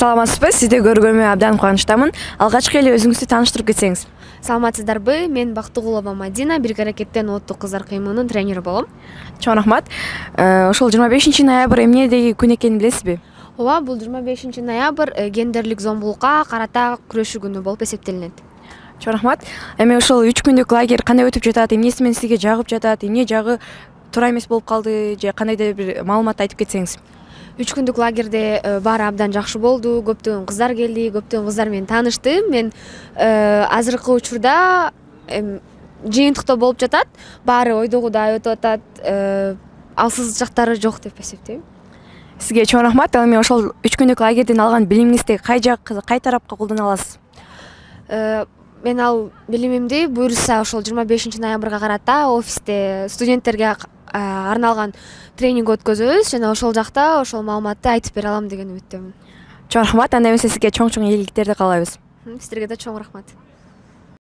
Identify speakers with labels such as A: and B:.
A: Саламатсызбы, сизди көргөнүмө абдан кубанычтамын. Алгачкы эле өзүңүздү тааныштырып кетсеңиз.
B: Саламатсыздарбы, мен Бактыгулова Мадина, бирге аракеттен оттук кыздар кыймылынын тренери болом.
A: Чоң рахмат. Ошол 25-ноябрь эмнедеги күн экенин билесизби?
B: Ооба, бул 25-ноябрь гендерлик зомбулукка карата күрөшүү күнү болуп эсептелинет.
A: Чоң рахмат. Эми ошол 3 күндүк лагерь кандай өтүп жатат, эмнеси менен сизге жагып жатат, эмне жагы туура эмес болуп калды, же кандайдыр бир маалымат айтып кетсеңиз.
B: 3 күндүк лагерде баары абдан жакшы болду. Көптөгөн кыздар келди, көптөгөн кыздар менен тааныштым. Мен азыркы учурда жыйынтыкта болуп жатат. Баары ойдогудай өтүп атат. Алсыз жактары жок деп эсептейм.
A: Сизге чоң рахмат. Эми ошол 3 күндүк лагерден алган билимиңизди кай тарапка колдоно аласыз?
B: Мен ал билимимди буюрса ошол 25-ноябрга карата офисте студенттерге арналган тренинг өткөзөбүз жана ошол жакта ошол маалыматты айтып бере алам деген үмүттөмүн.
A: Чоң рахмат. Анда эмесе сизге чоң-чоң ийгиликтерди каалайбыз.
B: Сиздерге да чоң рахмат.